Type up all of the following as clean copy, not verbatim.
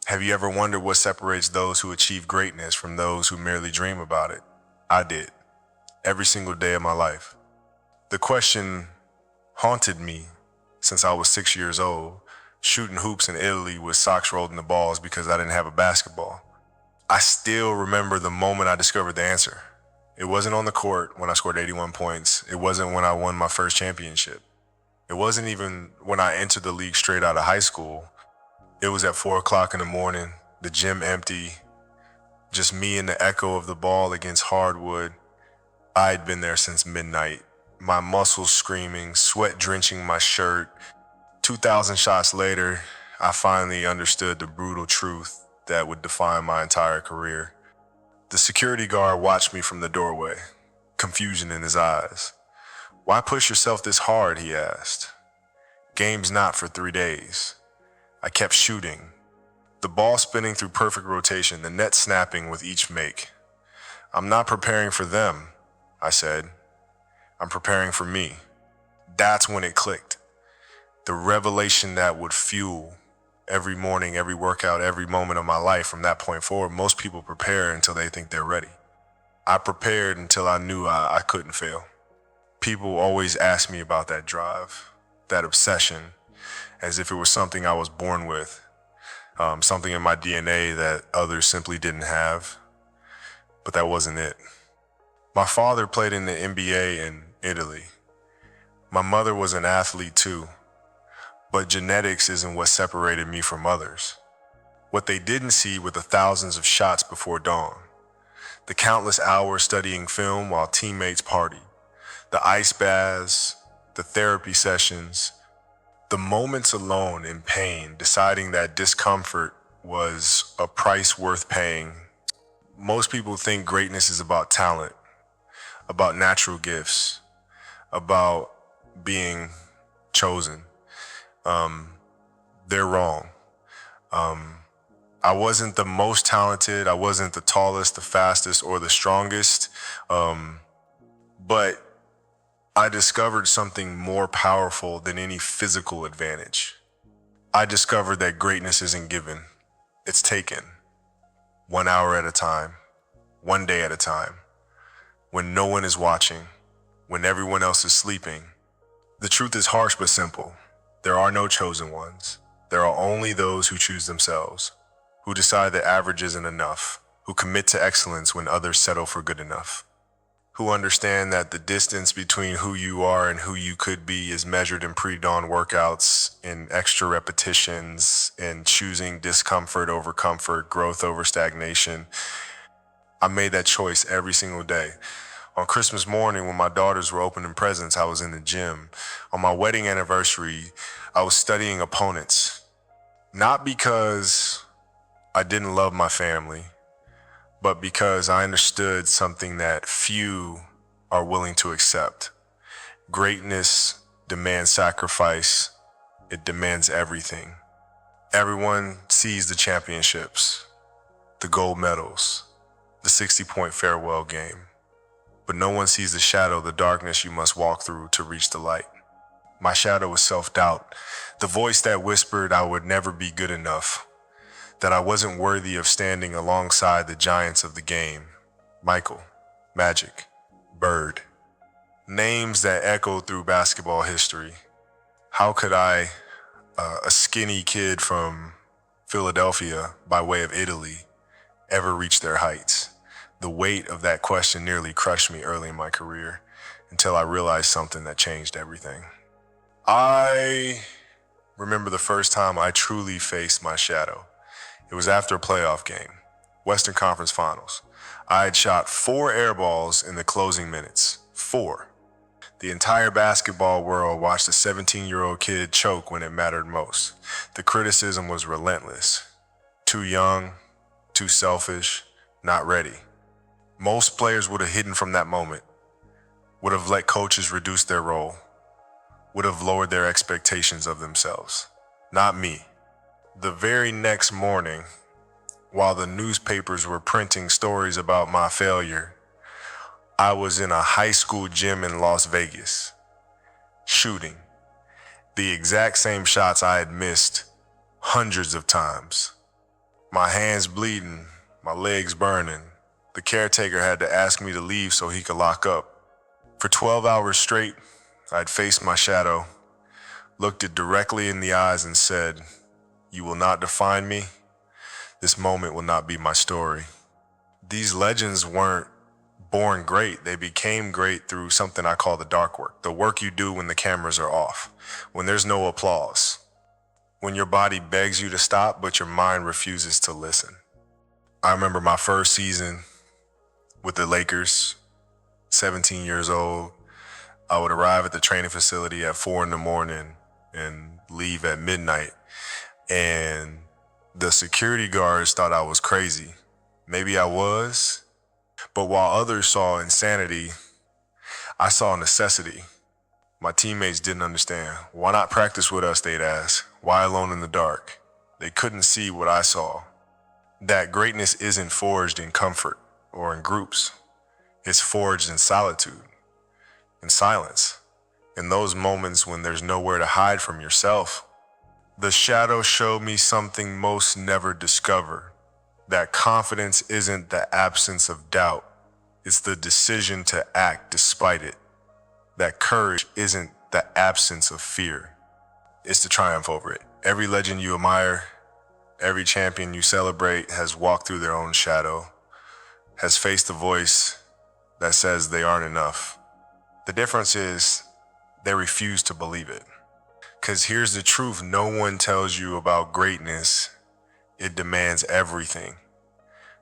Have you ever wondered what separates those who achieve greatness from those who merely dream about it? I did, every single day of my life. The question haunted me since I was 6 years old, shooting hoops in Italy with socks rolled in the balls because I didn't have a basketball. I still remember the moment I discovered the answer. It wasn't on the court when I scored 81 points. It wasn't when I won my first championship. It wasn't even when I entered the league straight out of high school. It was at 4 o'clock in the morning, the gym empty, just me and the echo of the ball against hardwood. I'd been there since midnight, my muscles screaming, sweat drenching my shirt. 2,000 shots later, I finally understood the brutal truth that would define my entire career. The security guard watched me from the doorway, confusion in his eyes. "Why push yourself this hard?" he asked. "Game's not for 3 days." I kept shooting, the ball spinning through perfect rotation, the net snapping with each make. "I'm not preparing for them," I said. "I'm preparing for me." That's when it clicked. The revelation that would fuel every morning, every workout, every moment of my life from that point forward. Most people prepare until they think they're ready. I prepared until I knew I couldn't fail. People always ask me about that drive, that obsession, as if it was something I was born with, something in my DNA that others simply didn't have. But that wasn't it. My father played in the NBA in Italy. My mother was an athlete too. But genetics isn't what separated me from others. What they didn't see were the thousands of shots before dawn, the countless hours studying film while teammates partied, the ice baths, the therapy sessions, the moments alone in pain, deciding that discomfort was a price worth paying. Most people think greatness is about talent, about natural gifts, about being chosen. They're wrong. I wasn't the most talented. I wasn't the tallest, the fastest, or the strongest. But I discovered something more powerful than any physical advantage. I discovered that greatness isn't given. It's taken. 1 hour at a time, one day at a time, when no one is watching, when everyone else is sleeping. The truth is harsh but simple. There are no chosen ones. There are only those who choose themselves, who decide that average isn't enough, who commit to excellence when others settle for good enough, who understand that the distance between who you are and who you could be is measured in pre-dawn workouts, in extra repetitions, in choosing discomfort over comfort, growth over stagnation. I made that choice every single day. On Christmas morning, when my daughters were opening presents, I was in the gym. On my wedding anniversary, I was studying opponents. Not because I didn't love my family, but because I understood something that few are willing to accept. Greatness demands sacrifice. It demands everything. Everyone sees the championships, the gold medals, the 60-point farewell game. But no one sees the shadow, the darkness you must walk through to reach the light. My shadow was self-doubt, the voice that whispered I would never be good enough, that I wasn't worthy of standing alongside the giants of the game. Michael, Magic, Bird. Names that echoed through basketball history. How could I, a skinny kid from Philadelphia by way of Italy, ever reach their heights? The weight of that question nearly crushed me early in my career until I realized something that changed everything. I remember the first time I truly faced my shadow. It was after a playoff game, Western Conference Finals. I had shot 4 air balls in the closing minutes. 4. The entire basketball world watched a 17-year-old kid choke when it mattered most. The criticism was relentless. Too young, too selfish, not ready. Most players would have hidden from that moment, would have let coaches reduce their role, would have lowered their expectations of themselves. Not me. The very next morning, while the newspapers were printing stories about my failure, I was in a high school gym in Las Vegas, shooting the exact same shots I had missed hundreds of times. My hands bleeding, my legs burning. The caretaker had to ask me to leave so he could lock up. For 12 hours straight, I'd faced my shadow, looked it directly in the eyes and said, "You will not define me. This moment will not be my story." These legends weren't born great. They became great through something I call the dark work. The work you do when the cameras are off, when there's no applause, when your body begs you to stop, but your mind refuses to listen. I remember my first season with the Lakers, 17 years old. I would arrive at the training facility at 4 in the morning and leave at midnight. And the security guards thought I was crazy. Maybe I was, but while others saw insanity, I saw necessity. My teammates didn't understand. Why not practice with us, they'd ask. Why alone in the dark? They couldn't see what I saw. That greatness isn't forged in comfort or in groups. It's forged in solitude, in silence, in those moments when there's nowhere to hide from yourself. The shadow showed me something most never discover. That confidence isn't the absence of doubt. It's the decision to act despite it. That courage isn't the absence of fear. It's the triumph over it. Every legend you admire, every champion you celebrate has walked through their own shadow, has faced a voice that says they aren't enough. The difference is they refuse to believe it. 'Cause here's the truth, no one tells you about greatness. It demands everything.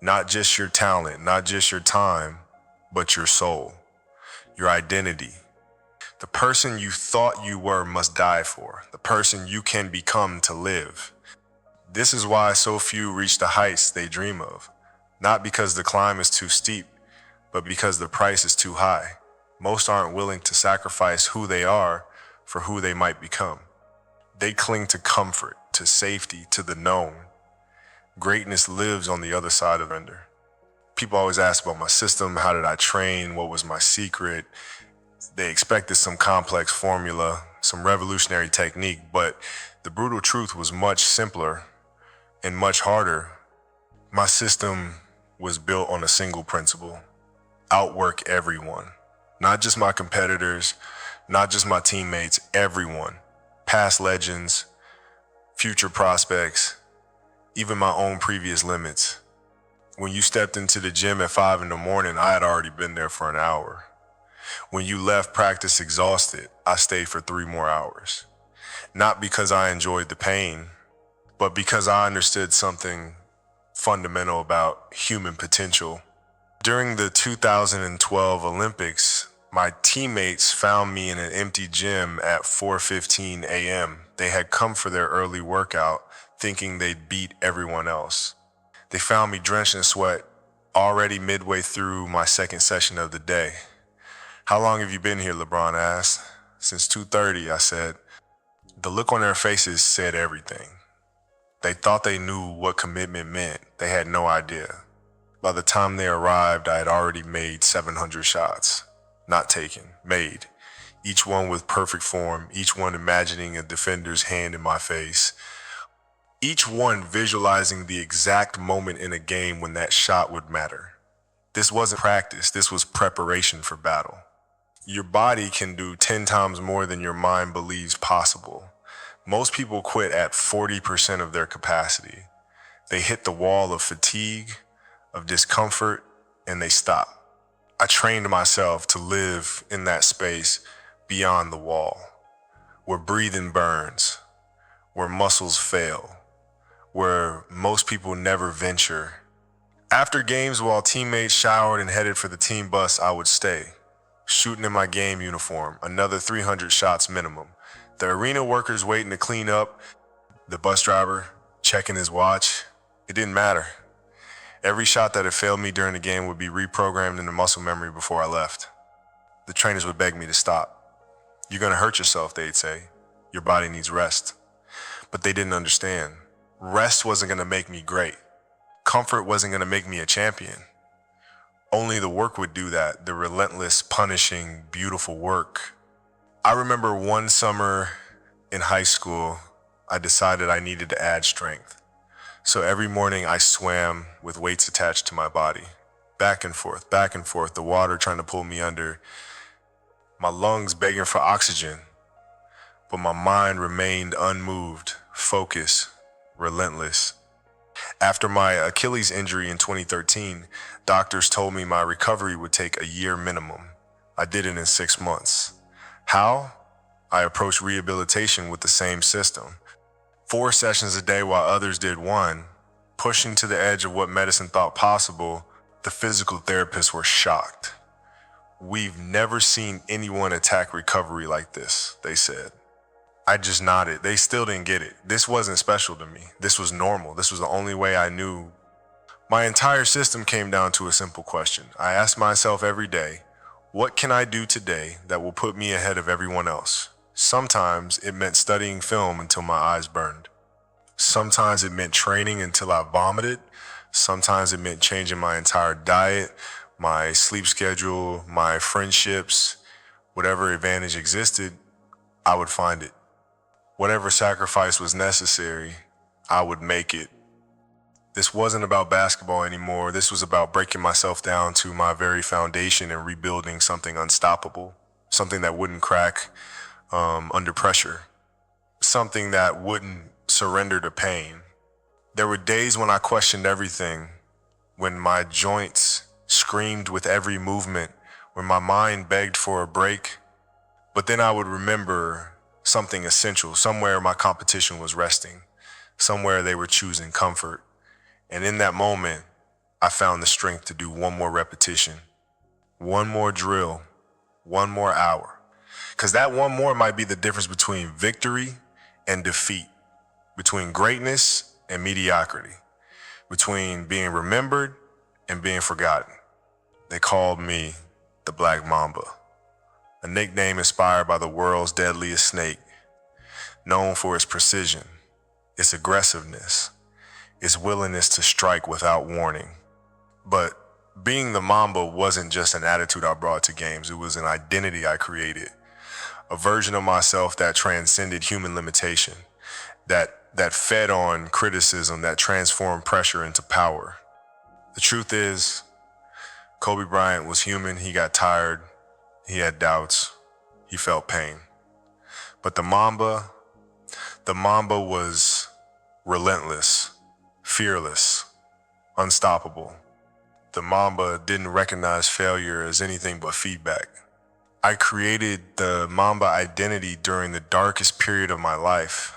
Not just your talent, not just your time, but your soul, your identity. The person you thought you were must die for, the person you can become to live. This is why so few reach the heights they dream of. Not because the climb is too steep, but because the price is too high. Most aren't willing to sacrifice who they are for who they might become. They cling to comfort, to safety, to the known. Greatness lives on the other side of surrender. People always ask about my system, how did I train, what was my secret? They expected some complex formula, some revolutionary technique, but the brutal truth was much simpler and much harder. My system was built on a single principle: outwork everyone. Not just my competitors, not just my teammates, everyone. Past legends, future prospects, even my own previous limits. When you stepped into the gym at 5 in the morning, I had already been there for an hour. When you left practice exhausted, I stayed for 3 more hours. Not because I enjoyed the pain, but because I understood something fundamental about human potential. During the 2012 Olympics, my teammates found me in an empty gym at 4:15 a.m. They had come for their early workout, thinking they'd beat everyone else. They found me drenched in sweat, already midway through my second session of the day. "How long have you been here?" LeBron asked. "Since 2:30, I said. The look on their faces said everything. They thought they knew what commitment meant. They had no idea. By the time they arrived, I had already made 700 shots. Not taken, made. Each one with perfect form, each one imagining a defender's hand in my face. Each one visualizing the exact moment in a game when that shot would matter. This wasn't practice, this was preparation for battle. Your body can do 10 times more than your mind believes possible. Most people quit at 40% of their capacity. They hit the wall of fatigue, of discomfort, and they stop. I trained myself to live in that space beyond the wall, where breathing burns, where muscles fail, where most people never venture. After games, while teammates showered and headed for the team bus, I would stay, shooting in my game uniform, another 300 shots minimum. The arena workers waiting to clean up, the bus driver checking his watch. It didn't matter. Every shot that had failed me during the game would be reprogrammed into muscle memory before I left. The trainers would beg me to stop. "You're gonna hurt yourself," they'd say. "Your body needs rest." But they didn't understand. Rest wasn't gonna make me great. Comfort wasn't gonna make me a champion. Only the work would do that, the relentless, punishing, beautiful work. I remember one summer in high school, I decided I needed to add strength. So every morning I swam with weights attached to my body, back and forth, the water trying to pull me under, my lungs begging for oxygen, but my mind remained unmoved, focused, relentless. After my Achilles injury in 2013, doctors told me my recovery would take a year minimum. I did it in 6 months. How? I approached rehabilitation with the same system. 4 sessions a day while others did one, pushing to the edge of what medicine thought possible. The physical therapists were shocked. "We've never seen anyone attack recovery like this," they said. I just nodded. They still didn't get it. This wasn't special to me. This was normal. This was the only way I knew. My entire system came down to a simple question. I asked myself every day, what can I do today that will put me ahead of everyone else? Sometimes it meant studying film until my eyes burned. Sometimes it meant training until I vomited. Sometimes it meant changing my entire diet, my sleep schedule, my friendships. Whatever advantage existed, I would find it. Whatever sacrifice was necessary, I would make it. This wasn't about basketball anymore. This was about breaking myself down to my very foundation and rebuilding something unstoppable, something that wouldn't crack under pressure, something that wouldn't surrender to pain. There were days when I questioned everything, when my joints screamed with every movement, when my mind begged for a break. But then I would remember something essential. Somewhere my competition was resting. Somewhere they were choosing comfort. And in that moment, I found the strength to do one more repetition, one more drill, one more hour. Because that one more might be the difference between victory and defeat, between greatness and mediocrity, between being remembered and being forgotten. They called me the Black Mamba, a nickname inspired by the world's deadliest snake, known for its precision, its aggressiveness, its willingness to strike without warning. But being the Mamba wasn't just an attitude I brought to games, it was an identity I created, a version of myself that transcended human limitation, that fed on criticism, that transformed pressure into power. The truth is, Kobe Bryant was human. He got tired. He had doubts. He felt pain. But the Mamba was relentless, fearless, unstoppable. The Mamba didn't recognize failure as anything but feedback. I created the Mamba identity during the darkest period of my life.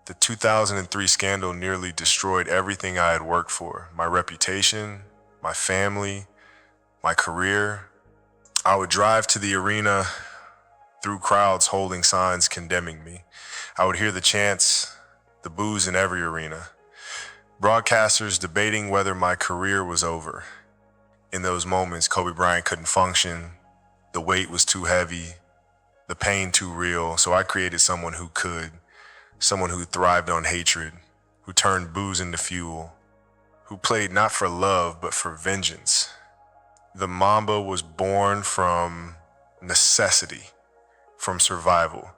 The 2003 scandal nearly destroyed everything I had worked for, my reputation, my family, my career. I would drive to the arena through crowds holding signs condemning me. I would hear the chants, the boos in every arena. Broadcasters debating whether my career was over. In those moments, Kobe Bryant couldn't function. The weight was too heavy, the pain too real. So I created someone who could, someone who thrived on hatred, who turned boos into fuel, who played not for love, but for vengeance. The Mamba was born from necessity, from survival.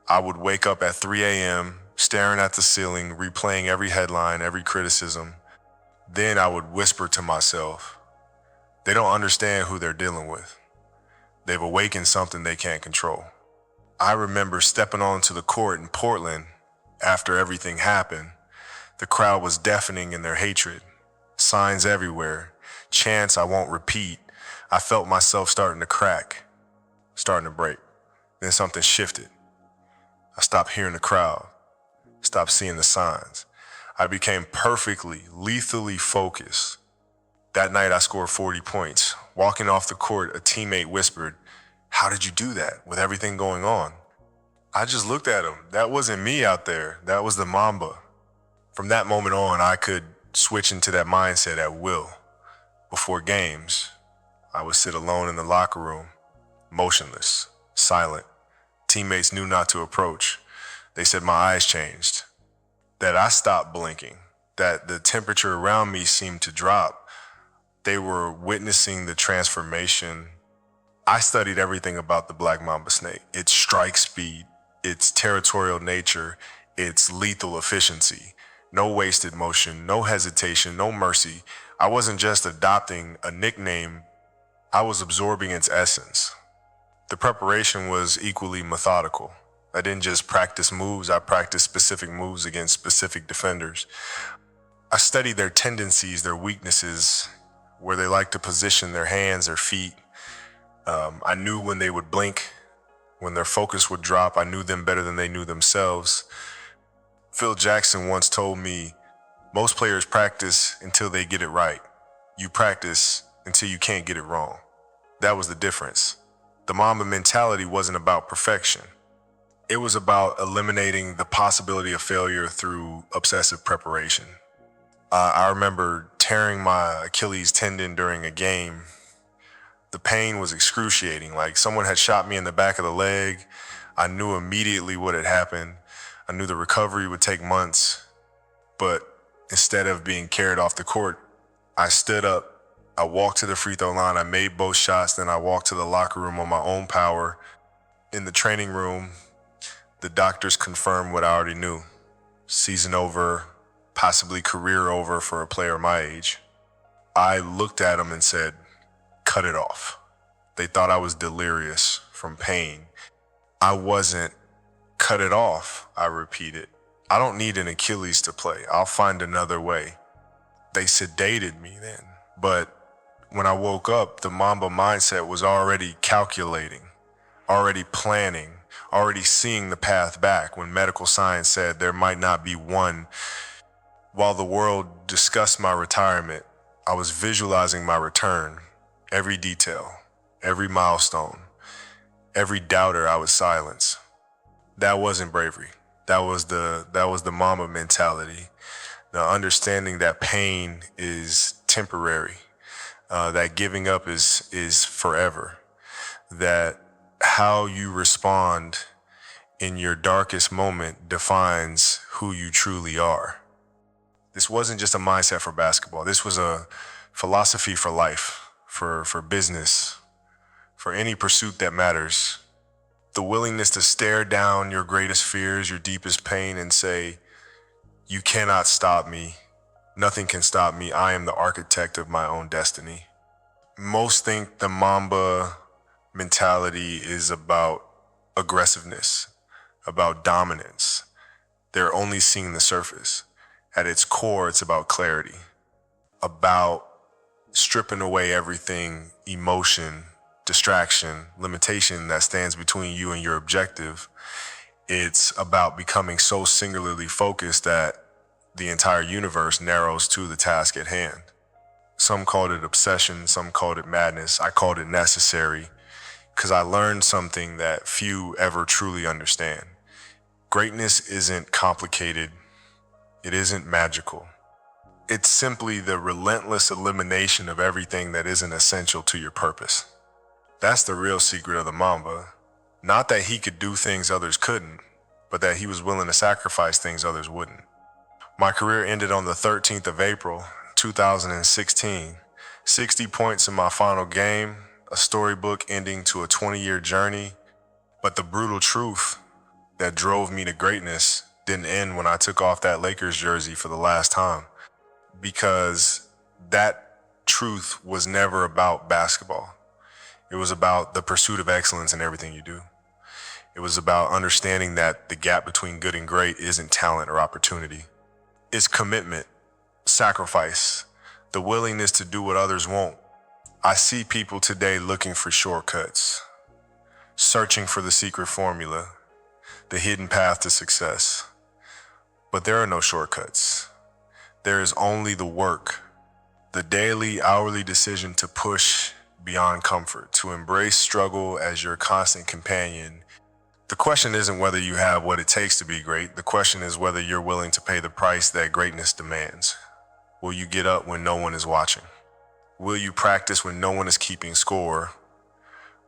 I would wake up at 3 a.m., staring at the ceiling, replaying every headline, every criticism. Then I would whisper to myself, they don't understand who they're dealing with. They've awakened something they can't control. I remember stepping onto the court in Portland after everything happened. The crowd was deafening in their hatred. Signs everywhere, chants I won't repeat. I felt myself starting to crack, starting to break. Then something shifted. I stopped hearing the crowd, stopped seeing the signs. I became perfectly, lethally focused. That night I scored 40 points. Walking off the court, a teammate whispered, "How did you do that with everything going on?" I just looked at him. That wasn't me out there. That was the Mamba. From that moment on, I could switch into that mindset at will. Before games, I would sit alone in the locker room, motionless, silent. Teammates knew not to approach. They said my eyes changed, that I stopped blinking, that the temperature around me seemed to drop. They were witnessing the transformation. I studied everything about the Black Mamba snake, its strike speed, its territorial nature, its lethal efficiency. No wasted motion, no hesitation, no mercy. I wasn't just adopting a nickname, I was absorbing its essence. The preparation was equally methodical. I didn't just practice moves, I practiced specific moves against specific defenders. I studied their tendencies, their weaknesses, where they like to position their hands, their feet. I knew when they would blink, when their focus would drop. I knew them better than they knew themselves. Phil Jackson once told me, most players practice until they get it right. You practice until you can't get it wrong. That was the difference. The Mamba mentality wasn't about perfection. It was about eliminating the possibility of failure through obsessive preparation. I remember tearing my Achilles tendon during a game. The pain was excruciating. Like someone had shot me in the back of the leg. I knew immediately what had happened. I knew the recovery would take months. But instead of being carried off the court, I stood up. I walked to the free throw line. I made both shots. Then I walked to the locker room on my own power. In the training room, the doctors confirmed what I already knew. Season over, possibly career over for a player my age. I looked at them and said, cut it off. They thought I was delirious from pain. I wasn't. Cut it off, I repeated. I don't need an Achilles to play. I'll find another way. They sedated me then. But when I woke up, the Mamba mindset was already calculating, already planning, already seeing the path back when medical science said there might not be one. While the world discussed my retirement, I was visualizing my return. Every detail, every milestone, every doubter I would silence. That wasn't bravery. That was the Mamba mentality. The understanding that pain is temporary, that giving up is forever, that how you respond in your darkest moment defines who you truly are. This wasn't just a mindset for basketball. This was a philosophy for life, for business, for any pursuit that matters. The willingness to stare down your greatest fears, your deepest pain, and say, you cannot stop me. Nothing can stop me. I am the architect of my own destiny. Most think the Mamba mentality is about aggressiveness, about dominance. They're only seeing the surface. At its core, it's about clarity, about stripping away everything, emotion, distraction, limitation that stands between you and your objective. It's about becoming so singularly focused that the entire universe narrows to the task at hand. Some called it obsession, some called it madness. I called it necessary because I learned something that few ever truly understand. Greatness isn't complicated. It isn't magical. It's simply the relentless elimination of everything that isn't essential to your purpose. That's the real secret of the Mamba. Not that he could do things others couldn't, but that he was willing to sacrifice things others wouldn't. My career ended on the 13th of April, 2016. 60 points in my final game, a storybook ending to a 20-year journey. But the brutal truth that drove me to greatness didn't end when I took off that Lakers jersey for the last time. Because that truth was never about basketball. It was about the pursuit of excellence in everything you do. It was about understanding that the gap between good and great isn't talent or opportunity. It's commitment, sacrifice, the willingness to do what others won't. I see people today looking for shortcuts, searching for the secret formula, the hidden path to success. But there are no shortcuts. There is only the work, the daily, hourly decision to push beyond comfort, to embrace struggle as your constant companion. The question isn't whether you have what it takes to be great. The question is whether you're willing to pay the price that greatness demands. Will you get up when no one is watching? Will you practice when no one is keeping score?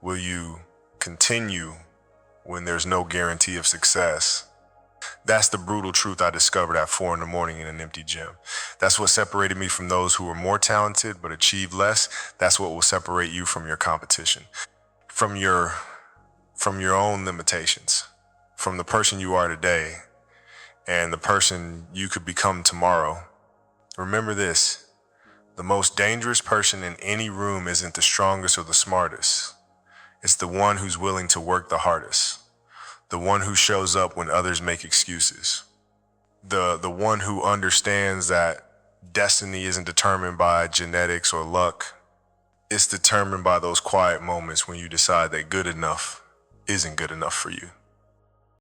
Will you continue when there's no guarantee of success? That's the brutal truth I discovered at 4 a.m. in an empty gym. That's what separated me from those who were more talented but achieved less. That's what will separate you from your competition, from your own limitations, from the person you are today. and the person you could become tomorrow. Remember this: the most dangerous person in any room isn't the strongest or the smartest. It's the one who's willing to work the hardest, the one who shows up when others make excuses, the one who understands that destiny isn't determined by genetics or luck. It's determined by those quiet moments when you decide that good enough isn't good enough for you.